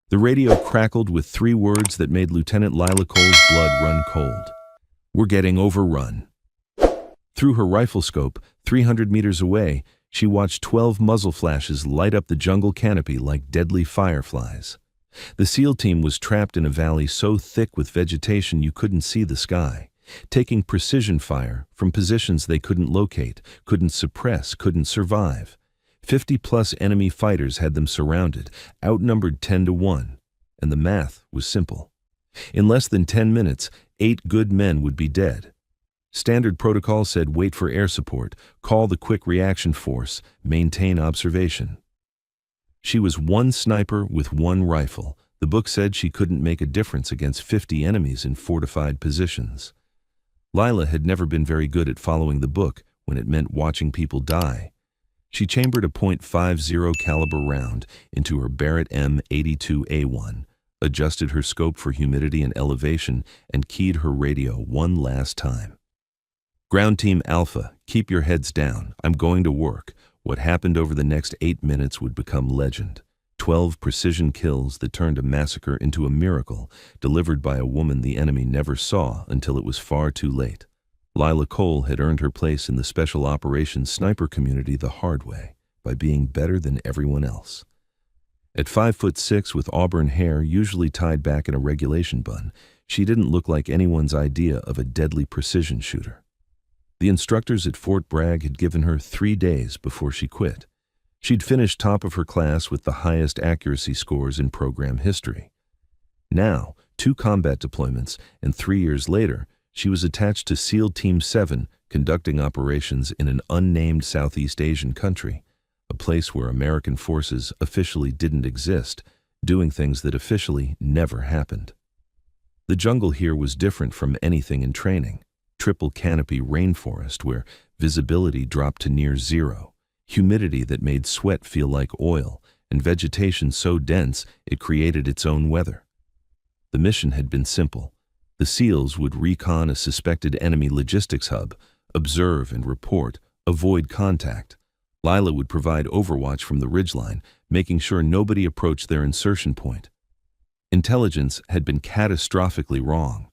The radio crackled with three words that made Lieutenant Lila Cole's blood run cold. "We're getting overrun." Through her rifle scope, 300 meters away, she watched 12 muzzle flashes light up the jungle canopy like deadly fireflies. The SEAL team was trapped in a valley so thick with vegetation you couldn't see the sky, taking precision fire from positions they couldn't locate, couldn't suppress, couldn't survive. 50-plus enemy fighters had them surrounded, outnumbered 10-1, and the math was simple. In less than 10 minutes, 8 good men would be dead. Standard protocol said wait for air support, call the quick reaction force, maintain observation. She was one sniper with one rifle. The book said she couldn't make a difference against 50 enemies in fortified positions. Lila had never been very good at following the book when it meant watching people die. She chambered a .50 caliber round into her Barrett M82A1, adjusted her scope for humidity and elevation, and keyed her radio one last time. "Ground Team Alpha, keep your heads down. I'm going to work." What happened over the next 8 minutes would become legend. 12 precision kills that turned a massacre into a miracle, delivered by a woman the enemy never saw until it was far too late. Lila Cole had earned her place in the special operations sniper community the hard way, by being better than everyone else. At 5'6" with auburn hair usually tied back in a regulation bun, she didn't look like anyone's idea of a deadly precision shooter. The instructors at Fort Bragg had given her 3 days before she quit. She'd finished top of her class with the highest accuracy scores in program history. Now, 2 combat deployments, and 3 years later, she was attached to SEAL Team 7, conducting operations in an unnamed Southeast Asian country, a place where American forces officially didn't exist, doing things that officially never happened. The jungle here was different from anything in training. Triple canopy rainforest where visibility dropped to near zero, humidity that made sweat feel like oil, and vegetation so dense it created its own weather. The mission had been simple. The SEALs would recon a suspected enemy logistics hub, observe and report, avoid contact. Lila would provide overwatch from the ridgeline, making sure nobody approached their insertion point. Intelligence had been catastrophically wrong.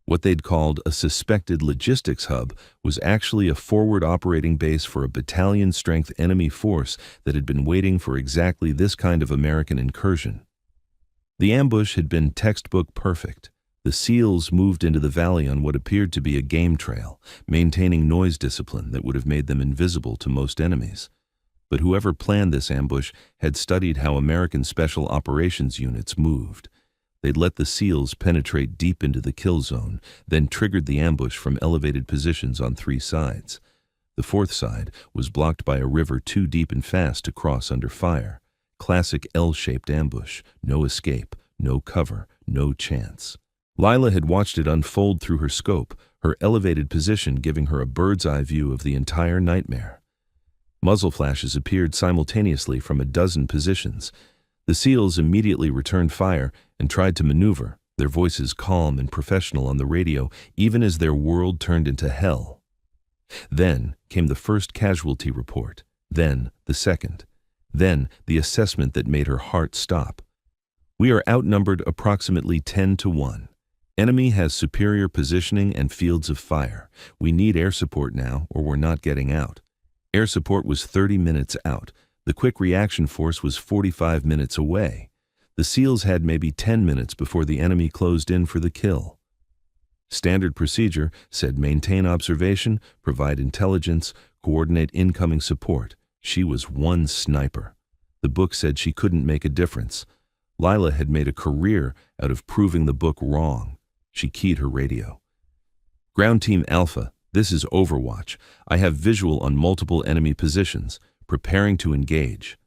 What they'd called a suspected logistics hub was actually a forward operating base for a battalion-strength enemy force that had been waiting for exactly this kind of American incursion. The ambush had been textbook perfect. The SEALs moved into the valley on what appeared to be a game trail, maintaining noise discipline that would have made them invisible to most enemies. But whoever planned this ambush had studied how American special operations units moved. They'd let the SEALs penetrate deep into the kill zone, then triggered the ambush from elevated positions on 3 sides. The 4th side was blocked by a river too deep and fast to cross under fire. Classic L-shaped ambush, no escape, no cover, no chance. Lila had watched it unfold through her scope, her elevated position giving her a bird's-eye view of the entire nightmare. Muzzle flashes appeared simultaneously from a dozen positions. The SEALs immediately returned fire and tried to maneuver, their voices calm and professional on the radio, even as their world turned into hell. Then came the first casualty report, then the second, then the assessment that made her heart stop. "We are outnumbered approximately 10-1. Enemy has superior positioning and fields of fire. We need air support now, or we're not getting out." Air support was 30 minutes out. The quick reaction force was 45 minutes away. The SEALs had maybe 10 minutes before the enemy closed in for the kill. Standard procedure said maintain observation, provide intelligence, coordinate incoming support. She was one sniper. The book said she couldn't make a difference. Lila had made a career out of proving the book wrong. She keyed her radio. "Ground Team Alpha, this is Overwatch. I have visual on multiple enemy positions. Preparing to engage."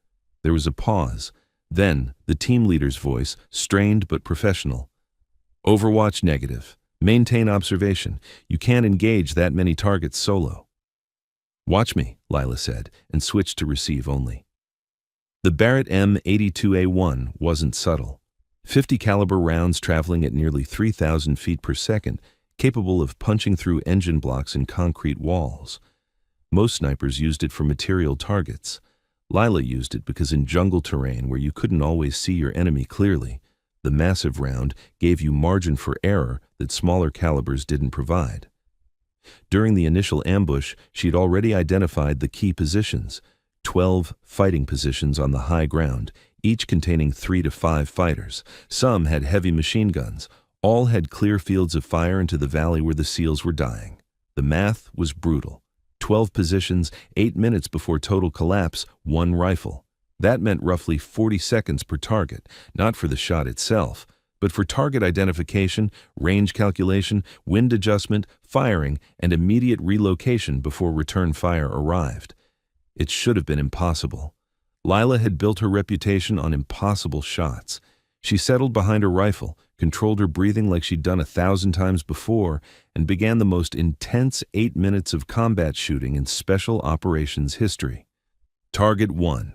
There was a pause. Then, the team leader's voice, strained but professional. "Overwatch negative. Maintain observation. You can't engage that many targets solo." "Watch me," Lila said, and switched to receive only. The Barrett M82A1 wasn't subtle. 50 caliber rounds traveling at nearly 3,000 feet per second, capable of punching through engine blocks and concrete walls. Most snipers used it for material targets. Lila used it because in jungle terrain where you couldn't always see your enemy clearly, The massive round gave you margin for error that smaller calibers didn't provide. During the initial ambush, she'd already identified the key positions, 12 fighting positions on the high ground, each containing 3 to 5 fighters. Some had heavy machine guns. All had clear fields of fire into the valley where the SEALs were dying. The math was brutal. 12 positions, 8 minutes before total collapse, 1 rifle. That meant roughly 40 seconds per target, not for the shot itself, but for target identification, range calculation, wind adjustment, firing, and immediate relocation before return fire arrived. It should have been impossible. Lila had built her reputation on impossible shots. She settled behind her rifle, controlled her breathing like she'd done 1,000 times before, and began the most intense 8 minutes of combat shooting in Special Operations history. Target 1.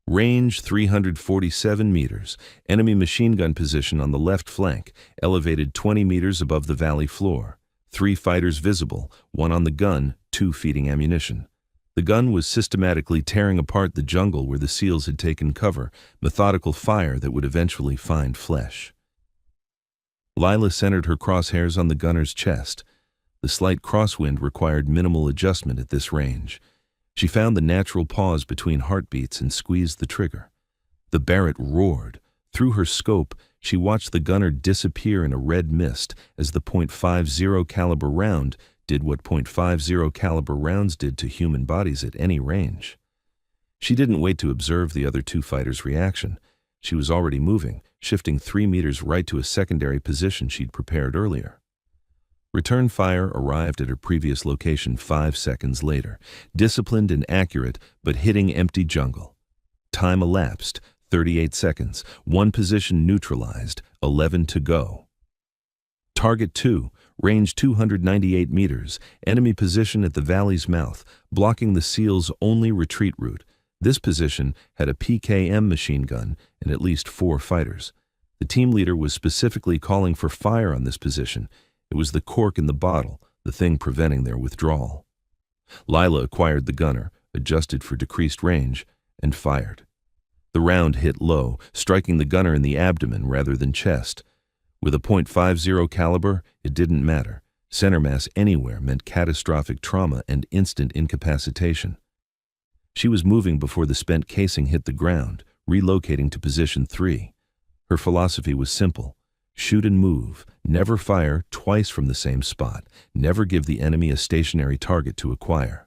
Range 347 meters. Enemy machine gun position on the left flank, elevated 20 meters above the valley floor. 3 fighters visible, 1 on the gun, 2 feeding ammunition. The gun was systematically tearing apart the jungle where the SEALs had taken cover, methodical fire that would eventually find flesh. Lila centered her crosshairs on the gunner's chest. The slight crosswind required minimal adjustment at this range. She found the natural pause between heartbeats and squeezed the trigger. The Barrett roared. Through her scope, she watched the gunner disappear in a red mist as the .50 caliber round did what .50 caliber rounds did to human bodies at any range. She didn't wait to observe the other 2 fighters' reaction. She was already moving, shifting 3 meters right to a secondary position she'd prepared earlier. Return fire arrived at her previous location 5 seconds later, disciplined and accurate, but hitting empty jungle. Time elapsed, 38 seconds, 1 position neutralized, 11 to go. Target 2, range 298 meters, enemy position at the valley's mouth, blocking the SEALs' only retreat route. This position had a PKM machine gun and at least 4 fighters. The team leader was specifically calling for fire on this position. It was the cork in the bottle, the thing preventing their withdrawal. Lila acquired the gunner, adjusted for decreased range, and fired. The round hit low, striking the gunner in the abdomen rather than chest. With a .50 caliber, it didn't matter. Center mass anywhere meant catastrophic trauma and instant incapacitation. She was moving before the spent casing hit the ground, relocating to position 3. Her philosophy was simple. Shoot and move, never fire twice from the same spot, never give the enemy a stationary target to acquire.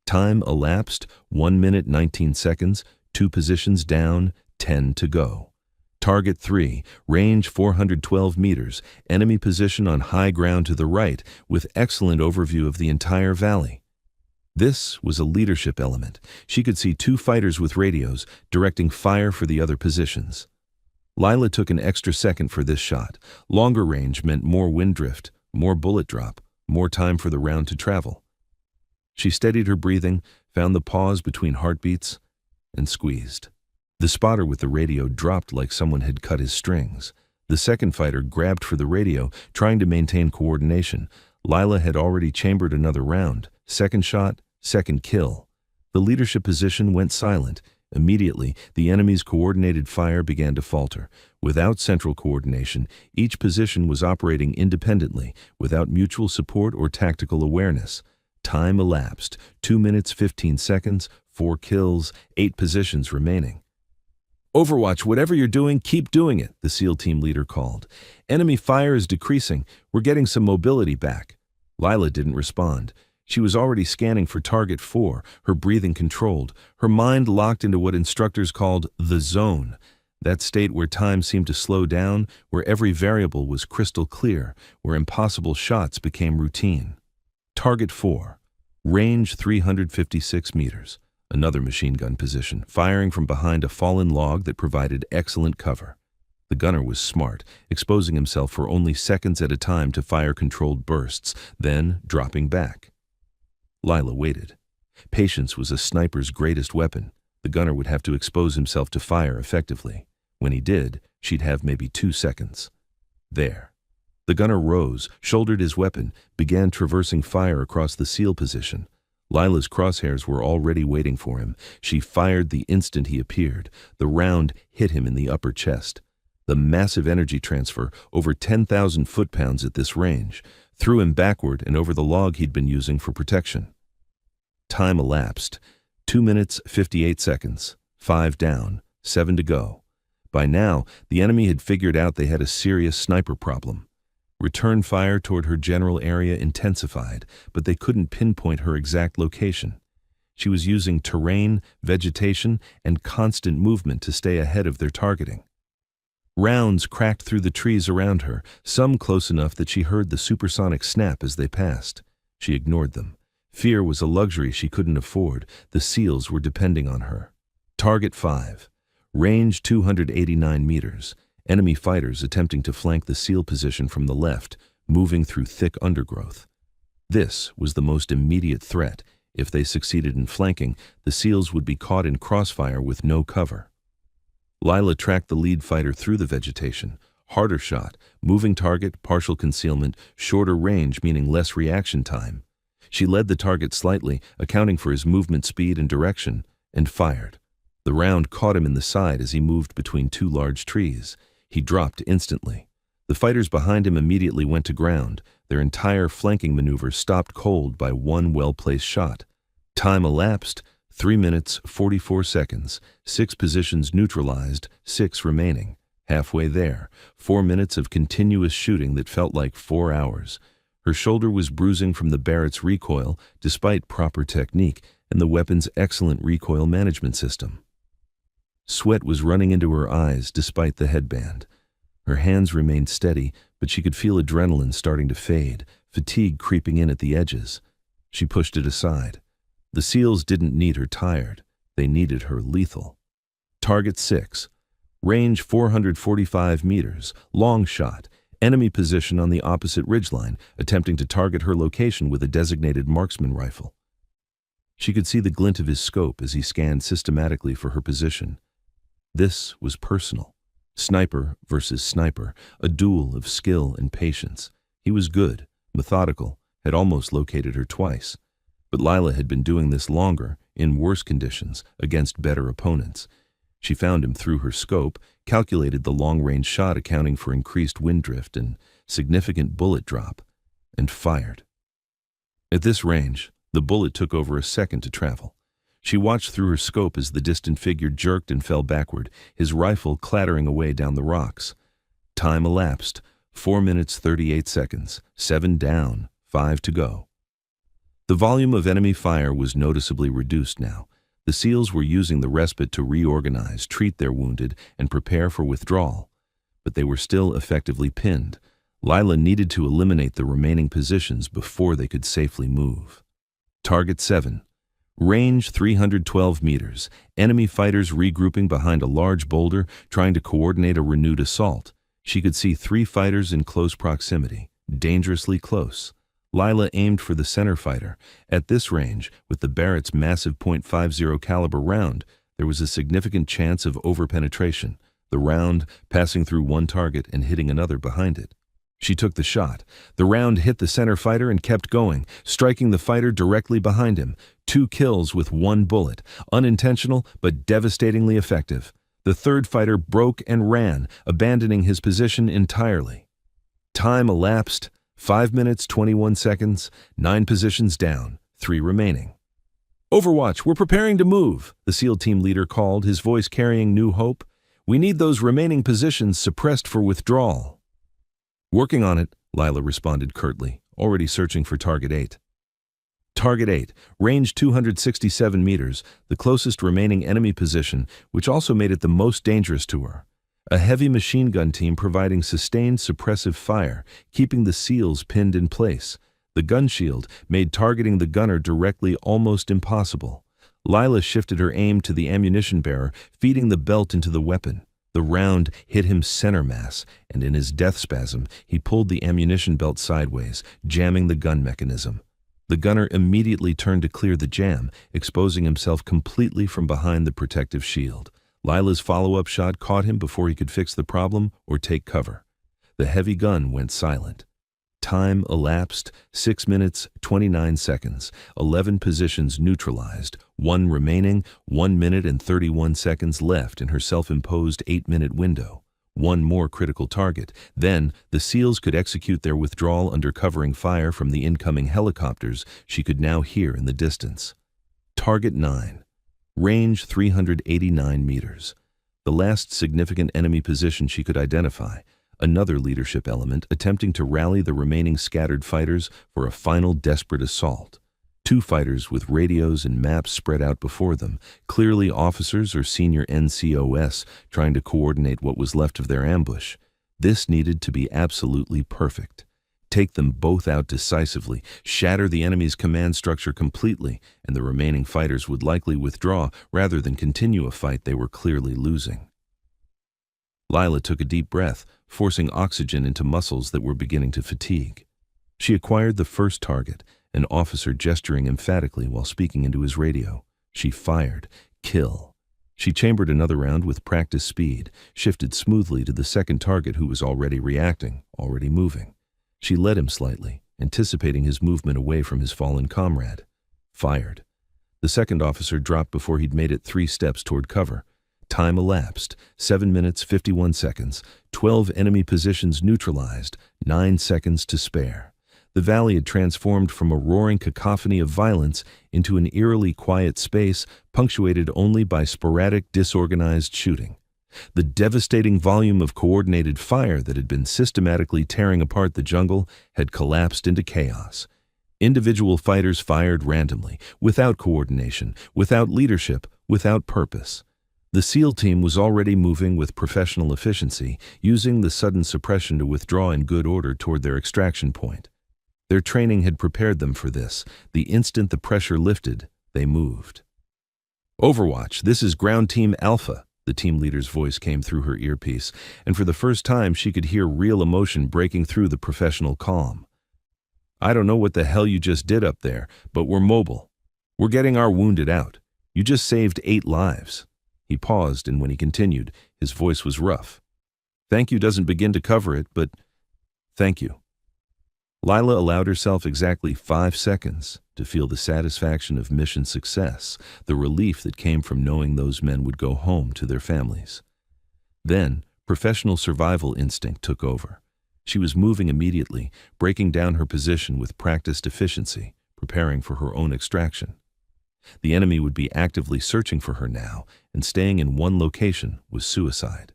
Time elapsed, 1 minute 19 seconds, 2 positions down, 10 to go. Target 3, range 412 meters, enemy position on high ground to the right, with excellent overview of the entire valley. This was a leadership element. She could see 2 fighters with radios, directing fire for the other positions. Lila took an extra second for this shot. Longer range meant more wind drift, more bullet drop, more time for the round to travel. She steadied her breathing, found the pause between heartbeats, and squeezed. The spotter with the radio dropped like someone had cut his strings. The second fighter grabbed for the radio, trying to maintain coordination. Lila had already chambered another round. Second shot, second kill. The leadership position went silent. Immediately, the enemy's coordinated fire began to falter. Without central coordination, each position was operating independently, without mutual support or tactical awareness. Time elapsed, 2 minutes 15 seconds, 4 kills, 8 positions remaining. "Overwatch, whatever you're doing, keep doing it," the SEAL team leader called. "Enemy fire is decreasing. We're getting some mobility back." Lila didn't respond. She was already scanning for target 4, her breathing controlled, her mind locked into what instructors called the zone, that state where time seemed to slow down, where every variable was crystal clear, where impossible shots became routine. Target 4, range 356 meters, another machine gun position, firing from behind a fallen log that provided excellent cover. The gunner was smart, exposing himself for only seconds at a time to fire controlled bursts, then dropping back. Lila waited. Patience was a sniper's greatest weapon. The gunner would have to expose himself to fire effectively. When he did, she'd have maybe 2 seconds. There. The gunner rose, shouldered his weapon, began traversing fire across the SEAL position. Lila's crosshairs were already waiting for him. She fired the instant he appeared. The round hit him in the upper chest. The massive energy transfer, over 10,000 foot-pounds at this range, threw him backward and over the log he'd been using for protection. Time elapsed. 2 minutes, 58 seconds. 5 down, 7 to go. By now, the enemy had figured out they had a serious sniper problem. Return fire toward her general area intensified, but they couldn't pinpoint her exact location. She was using terrain, vegetation, and constant movement to stay ahead of their targeting. Rounds cracked through the trees around her, some close enough that she heard the supersonic snap as they passed. She ignored them. Fear was a luxury she couldn't afford. The SEALs were depending on her. Target 5. Range 289 meters. Enemy fighters attempting to flank the SEAL position from the left, moving through thick undergrowth. This was the most immediate threat. If they succeeded in flanking, the SEALs would be caught in crossfire with no cover. Lila tracked the lead fighter through the vegetation. Harder shot, moving target, partial concealment, shorter range meaning less reaction time. She led the target slightly, accounting for his movement speed and direction, and fired. The round caught him in the side as he moved between two large trees. He dropped instantly. The fighters behind him immediately went to ground. Their entire flanking maneuver stopped cold by one well-placed shot. Time elapsed. 3 minutes, 44 seconds, 6 positions neutralized, 6 remaining. Halfway there, 4 minutes of continuous shooting that felt like 4 hours. Her shoulder was bruising from the Barrett's recoil, despite proper technique and the weapon's excellent recoil management system. Sweat was running into her eyes despite the headband. Her hands remained steady, but she could feel adrenaline starting to fade, fatigue creeping in at the edges. She pushed it aside. The SEALs didn't need her tired. They needed her lethal. Target 6. Range 445 meters. Long shot. Enemy position on the opposite ridgeline, attempting to target her location with a designated marksman rifle. She could see the glint of his scope as he scanned systematically for her position. This was personal. Sniper versus sniper, a duel of skill and patience. He was good, methodical, had almost located her twice. But Lila had been doing this longer, in worse conditions, against better opponents. She found him through her scope, calculated the long-range shot accounting for increased wind drift and significant bullet drop, and fired. At this range, the bullet took over a second to travel. She watched through her scope as the distant figure jerked and fell backward, his rifle clattering away down the rocks. Time elapsed. 4 minutes, 38 seconds. 7 down, 5 to go. The volume of enemy fire was noticeably reduced now. The SEALs were using the respite to reorganize, treat their wounded, and prepare for withdrawal. But they were still effectively pinned. Lila needed to eliminate the remaining positions before they could safely move. Target 7. Range 312 meters. Enemy fighters regrouping behind a large boulder, trying to coordinate a renewed assault. She could see 3 fighters in close proximity, dangerously close. Lila aimed for the center fighter. At this range, with the Barrett's massive .50 caliber round, there was a significant chance of over-penetration, the round passing through one target and hitting another behind it. She took the shot. The round hit the center fighter and kept going, striking the fighter directly behind him. 2 kills with 1 bullet, unintentional but devastatingly effective. The third fighter broke and ran, abandoning his position entirely. Time elapsed. 5 minutes, 21 seconds, 9 positions down, 3 remaining. "Overwatch, we're preparing to move," the SEAL team leader called, his voice carrying new hope. "We need those remaining positions suppressed for withdrawal." "Working on it," Lila responded curtly, already searching for Target 8. Target 8, range 267 meters, the closest remaining enemy position, which also made it the most dangerous to her. A heavy machine gun team providing sustained suppressive fire, keeping the SEALs pinned in place. The gun shield made targeting the gunner directly almost impossible. Lila shifted her aim to the ammunition bearer, feeding the belt into the weapon. The round hit him center mass, and in his death spasm, he pulled the ammunition belt sideways, jamming the gun mechanism. The gunner immediately turned to clear the jam, exposing himself completely from behind the protective shield. Lila's follow-up shot caught him before he could fix the problem or take cover. The heavy gun went silent. Time elapsed. 6 minutes, 29 seconds. 11 positions neutralized. 1 remaining. 1 minute and 31 seconds left in her self-imposed 8-minute window. one more critical target. Then, the SEALs could execute their withdrawal under covering fire from the incoming helicopters she could now hear in the distance. Target 9. Range 389 meters. The last significant enemy position she could identify, another leadership element attempting to rally the remaining scattered fighters for a final desperate assault. Two fighters with radios and maps spread out before them, clearly officers or senior NCOS trying to coordinate what was left of their ambush. This needed to be absolutely perfect. Take them both out decisively, shatter the enemy's command structure completely, and the remaining fighters would likely withdraw rather than continue a fight they were clearly losing. Lila took a deep breath, forcing oxygen into muscles that were beginning to fatigue. She acquired the first target, an officer gesturing emphatically while speaking into his radio. She fired. Kill. She chambered another round with practiced speed, shifted smoothly to the second target who was already reacting, already moving. She led him slightly, anticipating his movement away from his fallen comrade. Fired. The second officer dropped before he'd made it 3 steps toward cover. Time elapsed, 7 minutes 51 seconds, 12 enemy positions neutralized, 9 seconds to spare. The valley had transformed from a roaring cacophony of violence into an eerily quiet space punctuated only by sporadic, disorganized shooting. The devastating volume of coordinated fire that had been systematically tearing apart the jungle had collapsed into chaos. Individual fighters fired randomly, without coordination, without leadership, without purpose. The SEAL team was already moving with professional efficiency, using the sudden suppression to withdraw in good order toward their extraction point. Their training had prepared them for this. The instant the pressure lifted, they moved. Overwatch, this is Ground Team Alpha, the team leader's voice came through her earpiece, and for the first time she could hear real emotion breaking through the professional calm. I don't know what the hell you just did up there, but we're mobile. We're getting our wounded out. You just saved 8 lives. He paused, and when he continued, his voice was rough. Thank you doesn't begin to cover it, but thank you. Lila allowed herself exactly 5 seconds to feel the satisfaction of mission success, the relief that came from knowing those men would go home to their families. Then, professional survival instinct took over. She was moving immediately, breaking down her position with practiced efficiency, preparing for her own extraction. The enemy would be actively searching for her now, and staying in one location was suicide.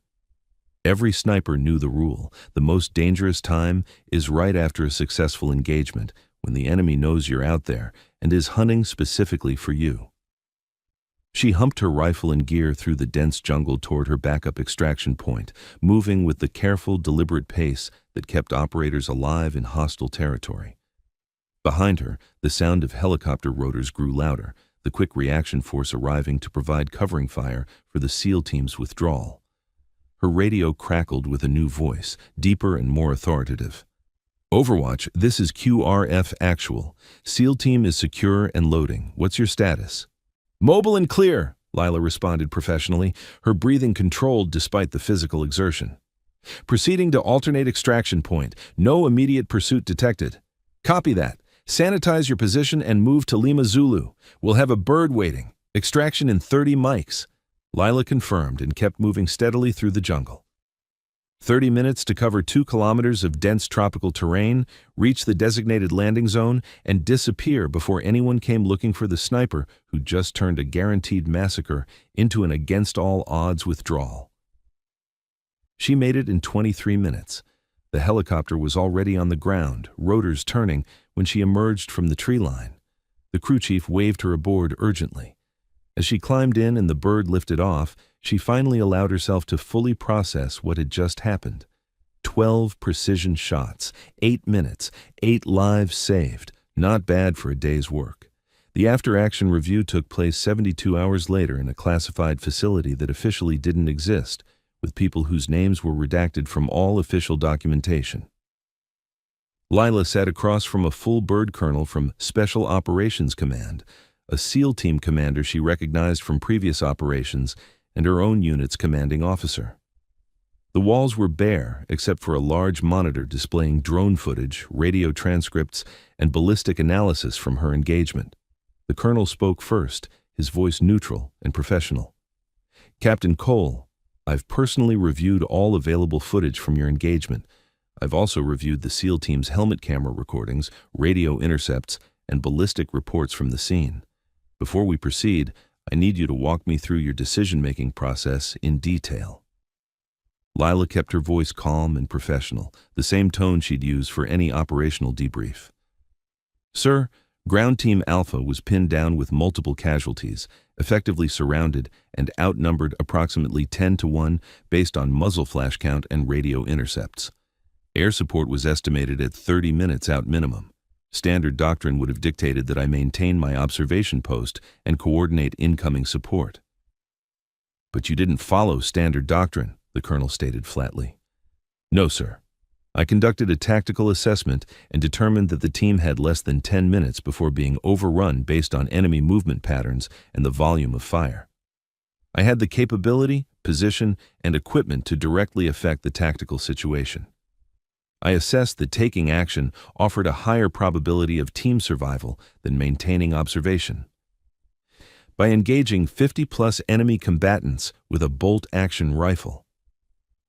Every sniper knew the rule. The most dangerous time is right after a successful engagement, when the enemy knows you're out there and is hunting specifically for you. She humped her rifle and gear through the dense jungle toward her backup extraction point, moving with the careful, deliberate pace that kept operators alive in hostile territory. Behind her, the sound of helicopter rotors grew louder, the quick reaction force arriving to provide covering fire for the SEAL team's withdrawal. Her radio crackled with a new voice, deeper and more authoritative. Overwatch, this is QRF Actual. SEAL team is secure and loading. What's your status? Mobile and clear, Lila responded professionally, her breathing controlled despite the physical exertion. Proceeding to alternate extraction point. No immediate pursuit detected. Copy that. Sanitize your position and move to Lima Zulu. We'll have a bird waiting. Extraction in 30 mics. Lila confirmed and kept moving steadily through the jungle. 30 minutes to cover 2 kilometers of dense tropical terrain, reach the designated landing zone, and disappear before anyone came looking for the sniper who just turned a guaranteed massacre into an against-all-odds withdrawal. She made it in 23 minutes. The helicopter was already on the ground, rotors turning, when she emerged from the tree line. The crew chief waved her aboard urgently. As she climbed in and the bird lifted off, she finally allowed herself to fully process what had just happened. 12 precision shots, 8 minutes, 8 lives saved. Not bad for a day's work. The after-action review took place 72 hours later in a classified facility that officially didn't exist, with people whose names were redacted from all official documentation. Lila sat across from a full bird colonel from Special Operations Command, a SEAL team commander she recognized from previous operations, and her own unit's commanding officer. The walls were bare, except for a large monitor displaying drone footage, radio transcripts, and ballistic analysis from her engagement. The colonel spoke first, his voice neutral and professional. Captain Cole, I've personally reviewed all available footage from your engagement. I've also reviewed the SEAL team's helmet camera recordings, radio intercepts, and ballistic reports from the scene. Before we proceed, I need you to walk me through your decision-making process in detail." Lila kept her voice calm and professional, the same tone she'd use for any operational debrief. "Sir, Ground Team Alpha was pinned down with multiple casualties, effectively surrounded and outnumbered approximately 10-1 based on muzzle flash count and radio intercepts. Air support was estimated at 30 minutes out minimum. Standard doctrine would have dictated that I maintain my observation post and coordinate incoming support." "But you didn't follow standard doctrine," the colonel stated flatly. "No, sir. I conducted a tactical assessment and determined that the team had less than 10 minutes before being overrun based on enemy movement patterns and the volume of fire. I had the capability, position, and equipment to directly affect the tactical situation. I assessed that taking action offered a higher probability of team survival than maintaining observation. By engaging 50-plus enemy combatants with a bolt-action rifle.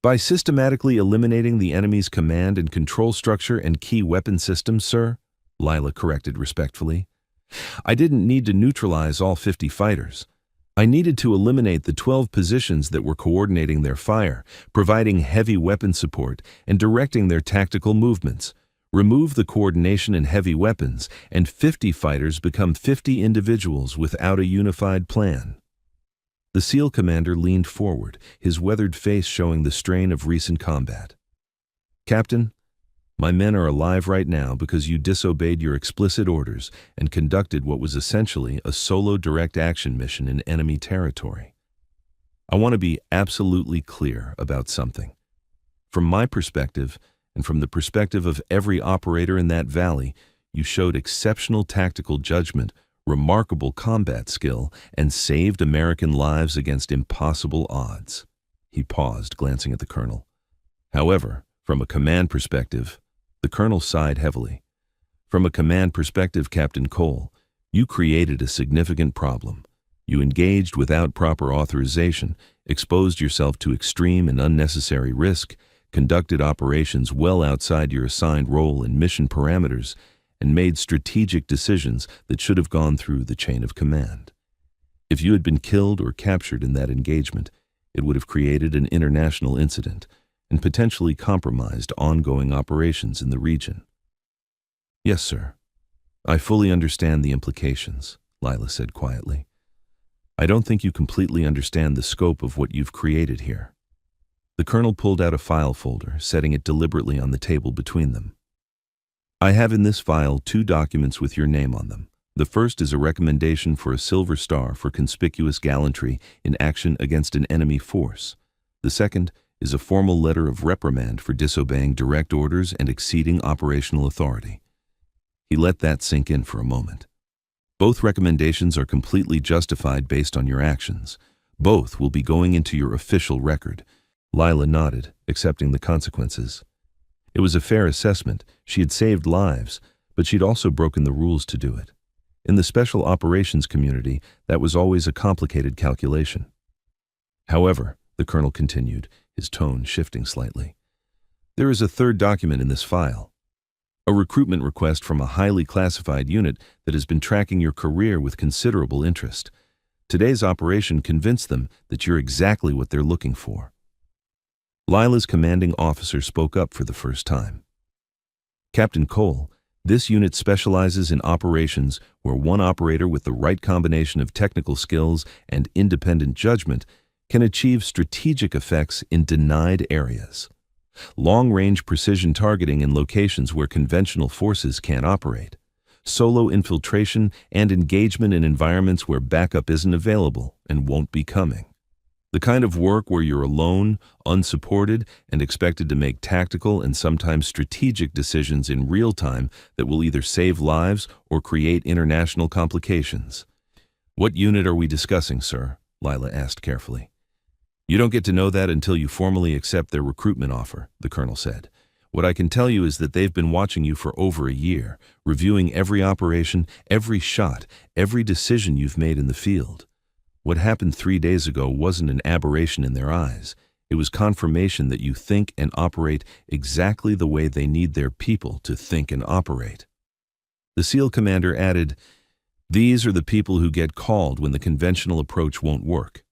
By systematically eliminating the enemy's command and control structure and key weapon systems, sir," Lila corrected respectfully. "I didn't need to neutralize all 50 fighters. I needed to eliminate the 12 positions that were coordinating their fire, providing heavy weapon support, and directing their tactical movements. Remove the coordination and heavy weapons, and 50 fighters become 50 individuals without a unified plan." The SEAL commander leaned forward, his weathered face showing the strain of recent combat. "Captain, my men are alive right now because you disobeyed your explicit orders and conducted what was essentially a solo direct action mission in enemy territory. I want to be absolutely clear about something. From my perspective, and from the perspective of every operator in that valley, you showed exceptional tactical judgment, remarkable combat skill, and saved American lives against impossible odds." He paused, glancing at the colonel. "However, from a command perspective," the colonel sighed heavily. "From a command perspective, Captain Cole, you created a significant problem. You engaged without proper authorization, exposed yourself to extreme and unnecessary risk, conducted operations well outside your assigned role and mission parameters, and made strategic decisions that should have gone through the chain of command. If you had been killed or captured in that engagement, it would have created an international incident and potentially compromised ongoing operations in the region." "Yes, sir. I fully understand the implications," Lila said quietly. "I don't think you completely understand the scope of what you've created here." The colonel pulled out a file folder, setting it deliberately on the table between them. "I have in this file 2 documents with your name on them. The first is a recommendation for a Silver Star for conspicuous gallantry in action against an enemy force. The second is a formal letter of reprimand for disobeying direct orders and exceeding operational authority." He let that sink in for a moment. "Both recommendations are completely justified based on your actions. Both will be going into your official record." Lila nodded, accepting the consequences. It was a fair assessment. She had saved lives, but she'd also broken the rules to do it. In the special operations community, that was always a complicated calculation. "However," the colonel continued, his tone shifting slightly, "there is a third document in this file. A recruitment request from a highly classified unit that has been tracking your career with considerable interest. Today's operation convinced them that you're exactly what they're looking for." Lila's commanding officer spoke up for the first time. "Captain Cole, this unit specializes in operations where one operator with the right combination of technical skills and independent judgment can achieve strategic effects in denied areas. Long-range precision targeting in locations where conventional forces can't operate. Solo infiltration and engagement in environments where backup isn't available and won't be coming. The kind of work where you're alone, unsupported, and expected to make tactical and sometimes strategic decisions in real time that will either save lives or create international complications." "What unit are we discussing, sir?" Lila asked carefully. "You don't get to know that until you formally accept their recruitment offer," the colonel said. "What I can tell you is that they've been watching you for over a year, reviewing every operation, every shot, every decision you've made in the field. What happened 3 days ago wasn't an aberration in their eyes. It was confirmation that you think and operate exactly the way they need their people to think and operate. The SEAL commander added, "These are the people who get called when the conventional approach won't work.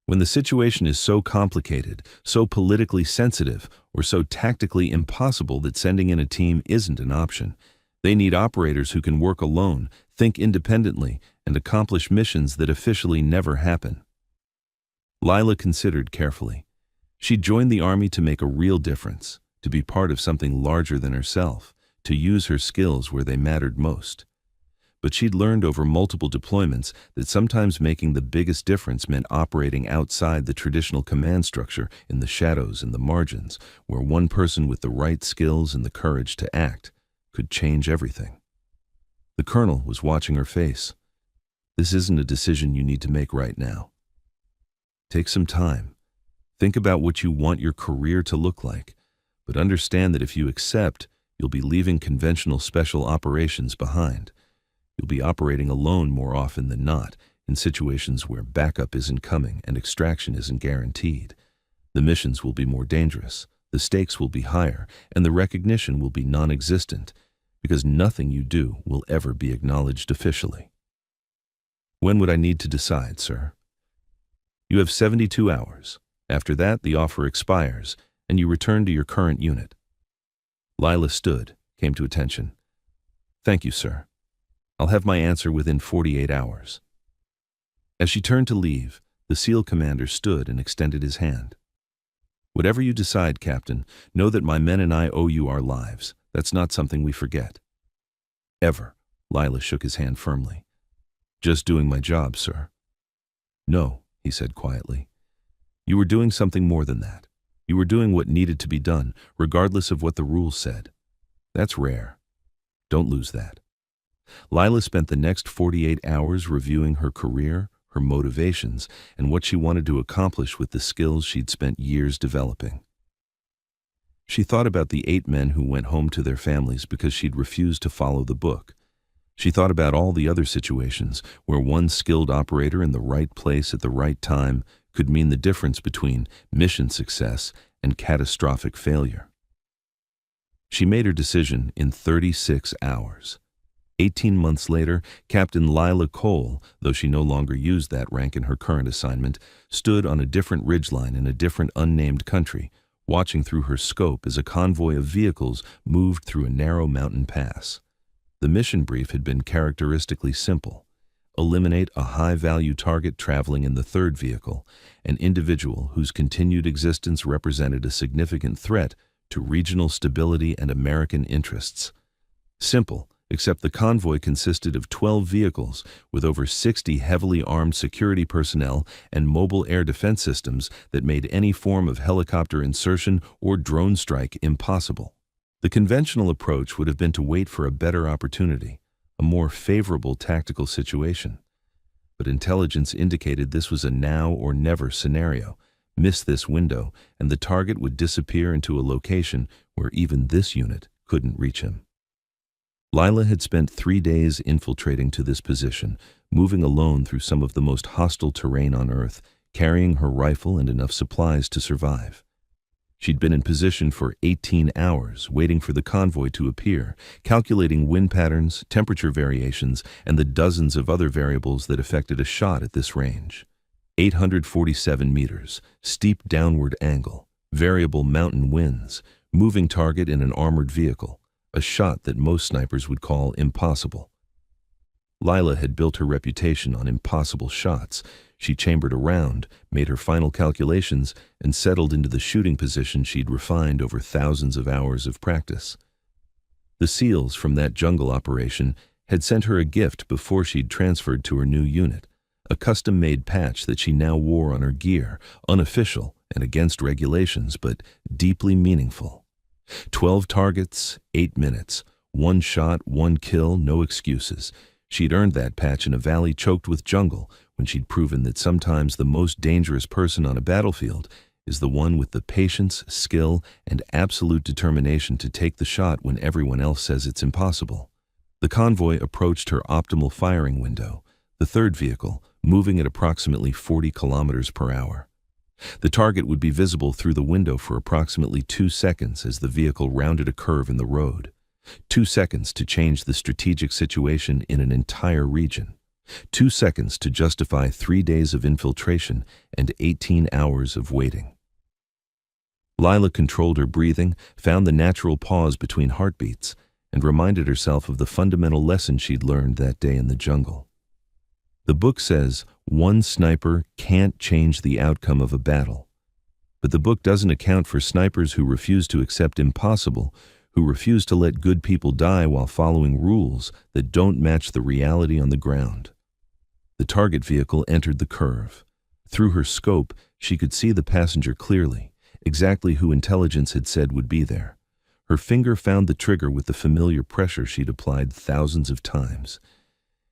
When the situation is so complicated, so politically sensitive, or so tactically impossible that sending in a team isn't an option, they need operators who can work alone, think independently, and accomplish missions that officially never happen." Lila considered carefully. She joined the army to make a real difference, to be part of something larger than herself, to use her skills where they mattered most. But she'd learned over multiple deployments that sometimes making the biggest difference meant operating outside the traditional command structure, in the shadows and the margins, where one person with the right skills and the courage to act could change everything. The colonel was watching her face. "This isn't a decision you need to make right now. Take some time. Think about what you want your career to look like, but understand that if you accept, you'll be leaving conventional special operations behind. You'll be operating alone more often than not, in situations where backup isn't coming and extraction isn't guaranteed. The missions will be more dangerous, the stakes will be higher, and the recognition will be non-existent, because nothing you do will ever be acknowledged officially." "When would I need to decide, sir?" "You have 72 hours. After that, the offer expires, and you return to your current unit." Lila stood, came to attention. "Thank you, sir. I'll have my answer within 48 hours. As she turned to leave, the SEAL commander stood and extended his hand. "Whatever you decide, Captain, know that my men and I owe you our lives. That's not something we forget." "Ever." Lila shook his hand firmly. "Just doing my job, sir." "No," he said quietly. "You were doing something more than that. You were doing what needed to be done, regardless of what the rules said. That's rare. Don't lose that." Lila spent the next 48 hours reviewing her career, her motivations, and what she wanted to accomplish with the skills she'd spent years developing. She thought about the 8 men who went home to their families because she'd refused to follow the book. She thought about all the other situations where one skilled operator in the right place at the right time could mean the difference between mission success and catastrophic failure. She made her decision in 36 hours. 18 months later, Captain Lila Cole, though she no longer used that rank in her current assignment, stood on a different ridgeline in a different unnamed country, watching through her scope as a convoy of vehicles moved through a narrow mountain pass. The mission brief had been characteristically simple. Eliminate a high-value target traveling in the third vehicle, an individual whose continued existence represented a significant threat to regional stability and American interests. Simple, except the convoy consisted of 12 vehicles with over 60 heavily armed security personnel and mobile air defense systems that made any form of helicopter insertion or drone strike impossible. The conventional approach would have been to wait for a better opportunity, a more favorable tactical situation. But intelligence indicated this was a now or never scenario. Miss this window, and the target would disappear into a location where even this unit couldn't reach him. Lila had spent 3 days infiltrating to this position, moving alone through some of the most hostile terrain on Earth, carrying her rifle and enough supplies to survive. She'd been in position for 18 hours, waiting for the convoy to appear, calculating wind patterns, temperature variations, and the dozens of other variables that affected a shot at this range. 847 meters, steep downward angle, variable mountain winds, moving target in an armored vehicle, a shot that most snipers would call impossible. Lila had built her reputation on impossible shots. She chambered a round, made her final calculations, and settled into the shooting position she'd refined over thousands of hours of practice. The SEALs from that jungle operation had sent her a gift before she'd transferred to her new unit, a custom-made patch that she now wore on her gear, unofficial and against regulations, but deeply meaningful. 12 targets, 8 minutes, 1 shot, 1 kill, no excuses. She'd earned that patch in a valley choked with jungle when she'd proven that sometimes the most dangerous person on a battlefield is the one with the patience, skill, and absolute determination to take the shot when everyone else says it's impossible. The convoy approached her optimal firing window, the third vehicle moving at approximately 40 kilometers per hour. The target would be visible through the window for approximately 2 seconds as the vehicle rounded a curve in the road. 2 seconds to change the strategic situation in an entire region. 2 seconds to justify 3 days of infiltration and 18 hours of waiting. Lila controlled her breathing, found the natural pause between heartbeats, and reminded herself of the fundamental lesson she'd learned that day in the jungle. The book says one sniper can't change the outcome of a battle. But the book doesn't account for snipers who refuse to accept impossible, who refuse to let good people die while following rules that don't match the reality on the ground. The target vehicle entered the curve. Through her scope, she could see the passenger clearly, exactly who intelligence had said would be there. Her finger found the trigger with the familiar pressure she'd applied thousands of times.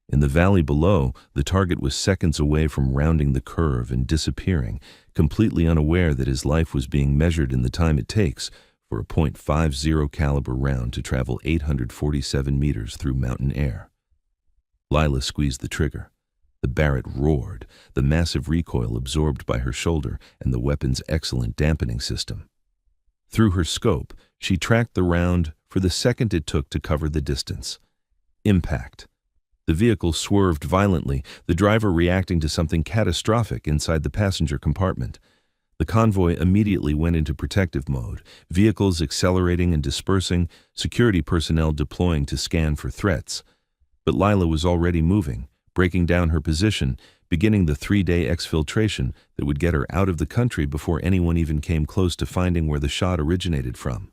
In the valley below, the target was seconds away from rounding the curve and disappearing, completely unaware that his life was being measured in the time it takes for a .50 caliber round to travel 847 meters through mountain air. Lila squeezed the trigger. The Barrett roared, the massive recoil absorbed by her shoulder and the weapon's excellent dampening system. Through her scope, she tracked the round for the second it took to cover the distance. Impact. The vehicle swerved violently, the driver reacting to something catastrophic inside the passenger compartment. The convoy immediately went into protective mode, vehicles accelerating and dispersing, security personnel deploying to scan for threats. But Lila was already moving, breaking down her position, beginning the 3-day exfiltration that would get her out of the country before anyone even came close to finding where the shot originated from.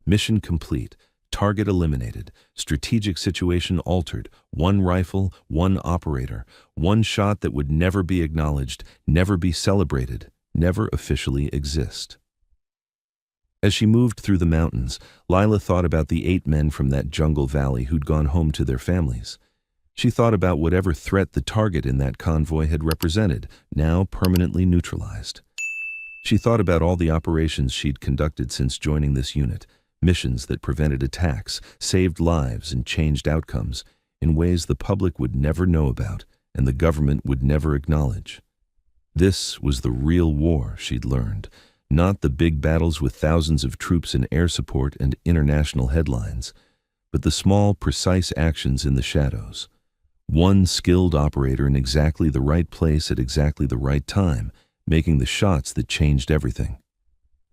Mission complete. Target eliminated. Strategic situation altered. One rifle, one operator. One shot that would never be acknowledged, never be celebrated, never officially exist. As she moved through the mountains, Lila thought about the 8 men from that jungle valley who'd gone home to their families. She thought about whatever threat the target in that convoy had represented, now permanently neutralized. She thought about all the operations she'd conducted since joining this unit, missions that prevented attacks, saved lives, and changed outcomes in ways the public would never know about and the government would never acknowledge. This was the real war, she'd learned, not the big battles with thousands of troops and air support and international headlines, but the small, precise actions in the shadows. One skilled operator in exactly the right place at exactly the right time, making the shots that changed everything.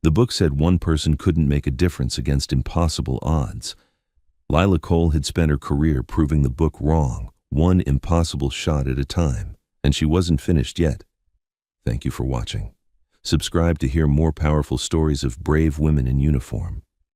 The book said one person couldn't make a difference against impossible odds. Lila Cole had spent her career proving the book wrong, one impossible shot at a time, and she wasn't finished yet. Thank you for watching. Subscribe to hear more powerful stories of brave women in uniform.